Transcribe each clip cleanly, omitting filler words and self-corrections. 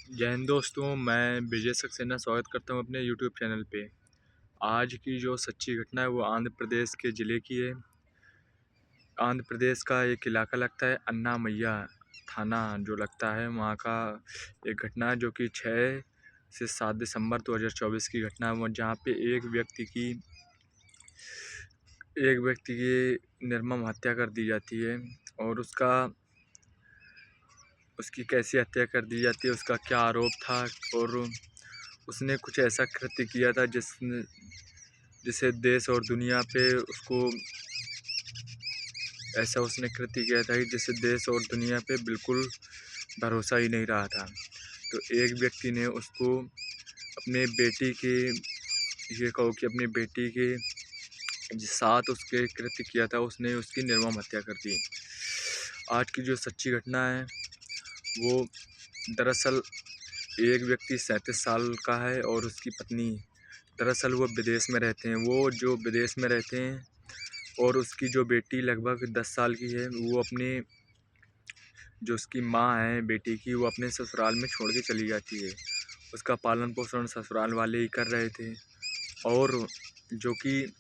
जय हिंद दोस्तों, मैं विजय सक्सेना स्वागत करता हूं अपने यूट्यूब चैनल पे। आज की जो सच्ची घटना है वो आंध्र प्रदेश के ज़िले की है। आंध्र प्रदेश का एक इलाका लगता है अन्नामय्या थाना जो लगता है, वहाँ का एक घटना है जो कि 6 से 7 दिसंबर 2024 की घटना है। जहाँ पे एक व्यक्ति की निर्मम हत्या कर दी जाती है। और उसकी कैसी हत्या कर दी जाती है, उसका क्या आरोप था और उसने कुछ ऐसा कृत्य किया था जिसे देश और दुनिया पे उसने कृत्य किया था कि जिसे देश और दुनिया पे बिल्कुल भरोसा ही नहीं रहा था। तो एक व्यक्ति ने उसको अपने बेटी के ये कहो कि अपनी बेटी के साथ उसके कृत्य किया था, उसने उसकी निर्मम हत्या कर दी। आज की जो सच्ची घटना है वो दरअसल एक व्यक्ति 37 साल का है और उसकी पत्नी, दरअसल वो विदेश में रहते हैं। वो जो विदेश में रहते हैं और उसकी जो बेटी लगभग 10 साल की है, वो अपने जो उसकी माँ है बेटी की, वो अपने ससुराल में छोड़ के चली जाती है। उसका पालन पोषण ससुराल वाले ही कर रहे थे और जो कि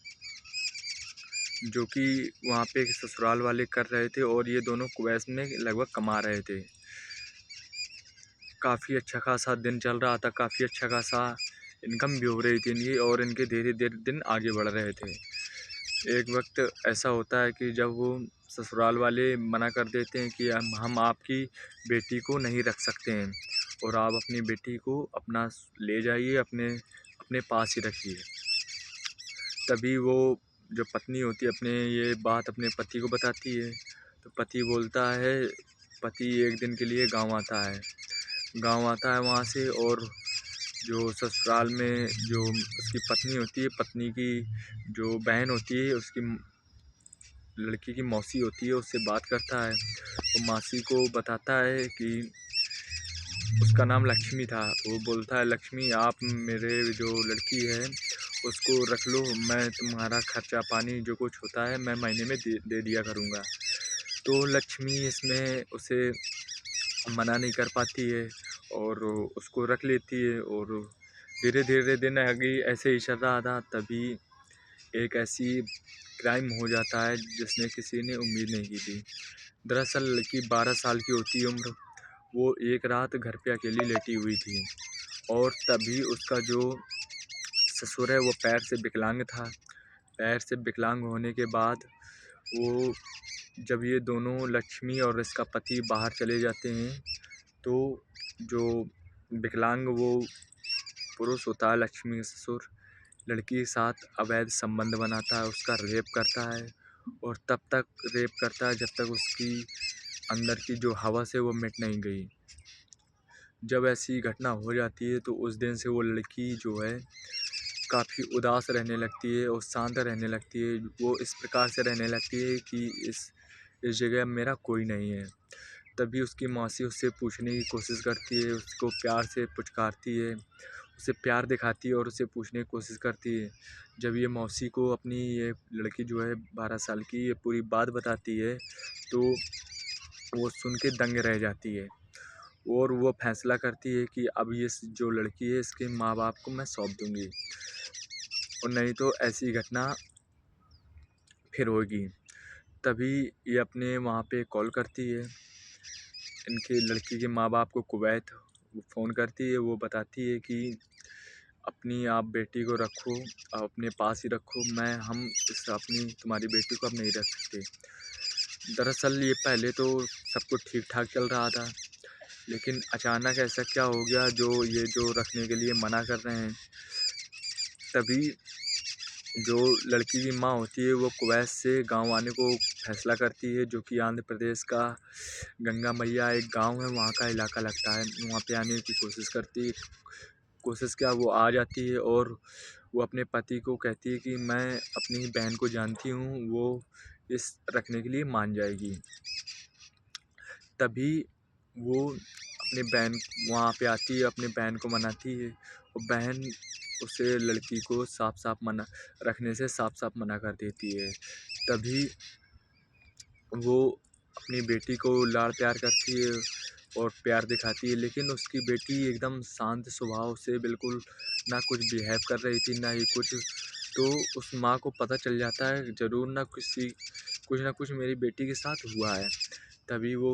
जो कि वहाँ पे ससुराल वाले कर रहे थे और ये दोनों कुवैत में लगभग कमा रहे थे। काफ़ी अच्छा खासा दिन चल रहा था, काफ़ी अच्छा खासा इनकम भी हो रही थी इनकी और इनके धीरे धीरे दिन आगे बढ़ रहे थे। एक वक्त ऐसा होता है कि जब वो ससुराल वाले मना कर देते हैं कि हम आपकी बेटी को नहीं रख सकते हैं और आप अपनी बेटी को अपना ले जाइए, अपने अपने पास ही रखिए। तभी वो जो पत्नी होती है ये बात अपने पति को बताती है। तो पति एक दिन के लिए गांव आता है वहाँ से, और जो ससुराल में जो उसकी पत्नी होती है, पत्नी की जो बहन होती है, उसकी लड़की की मौसी होती है, उससे बात करता है। वो मासी को बताता है कि उसका नाम लक्ष्मी था। वो बोलता है, लक्ष्मी आप मेरे जो लड़की है उसको रख लो, मैं तुम्हारा खर्चा पानी जो कुछ होता है मैं महीने में दे दिया करूँगा। तो लक्ष्मी इसमें उसे मना नहीं कर पाती है और उसको रख लेती है। और धीरे धीरे दिन आगे ऐसे ही चल रहा था, तभी एक ऐसी क्राइम हो जाता है जिसने किसी ने उम्मीद नहीं की थी। दरअसल लड़की 12 साल की होती है उम्र। वो एक रात घर पे अकेली लेटी हुई थी और तभी उसका जो ससुर है वो पैर से विकलांग था। पैर से विकलांग होने के बाद वो जब ये दोनों लक्ष्मी और इसका पति बाहर चले जाते हैं, तो जो विकलांग वो पुरुष होता है, लक्ष्मी का ससुर, लड़की के साथ अवैध संबंध बनाता है, उसका रेप करता है और तब तक रेप करता है जब तक उसकी अंदर की जो हवस है वो मिट नहीं गई। जब ऐसी घटना हो जाती है तो उस दिन से वो लड़की जो है काफ़ी उदास रहने लगती है और शांत रहने लगती है। वो इस प्रकार से रहने लगती है कि इस जगह मेरा कोई नहीं है। तभी उसकी मौसी उससे पूछने की कोशिश करती है, उसको प्यार से पुचकारती है, उसे प्यार दिखाती है और उसे पूछने की कोशिश करती है। जब ये मौसी को अपनी ये लड़की जो है 12 साल की ये पूरी बात बताती है, तो वो सुन के दंग रह जाती है और वो फैसला करती है कि अब ये जो लड़की है इसके माँ बाप को मैं सौंप दूँगी और नहीं तो ऐसी घटना फिर होगी। तभी ये अपने वहाँ पे कॉल करती है, इनके लड़की के माँ बाप को कुवैत वो फ़ोन करती है। वो बताती है कि अपनी आप बेटी को रखो, आप अपने पास ही रखो, तुम्हारी बेटी को अब नहीं रख सकते। दरअसल ये पहले तो सब कुछ ठीक ठाक चल रहा था, लेकिन अचानक ऐसा क्या हो गया जो रखने के लिए मना कर रहे हैं। तभी जो लड़की की माँ होती है वो कुवैत से गांव आने को फैसला करती है, जो कि आंध्र प्रदेश का गंगा मैया एक गांव है, वहाँ का इलाका लगता है। वहाँ पे आने की कोशिश क्या वो आ जाती है और वो अपने पति को कहती है कि मैं अपनी बहन को जानती हूँ, वो इस रखने के लिए मान जाएगी। तभी वो अपनी बहन वहाँ पे आती है, अपनी बहन को मनाती है और बहन उसे लड़की को साफ साफ मना कर देती है। तभी वो अपनी बेटी को लाड़ प्यार करती है और प्यार दिखाती है। लेकिन उसकी बेटी एकदम शांत स्वभाव से बिल्कुल ना कुछ बिहेव कर रही थी, ना ही कुछ। तो उस माँ को पता चल जाता है ज़रूर ना कुछ ना कुछ मेरी बेटी के साथ हुआ है। तभी वो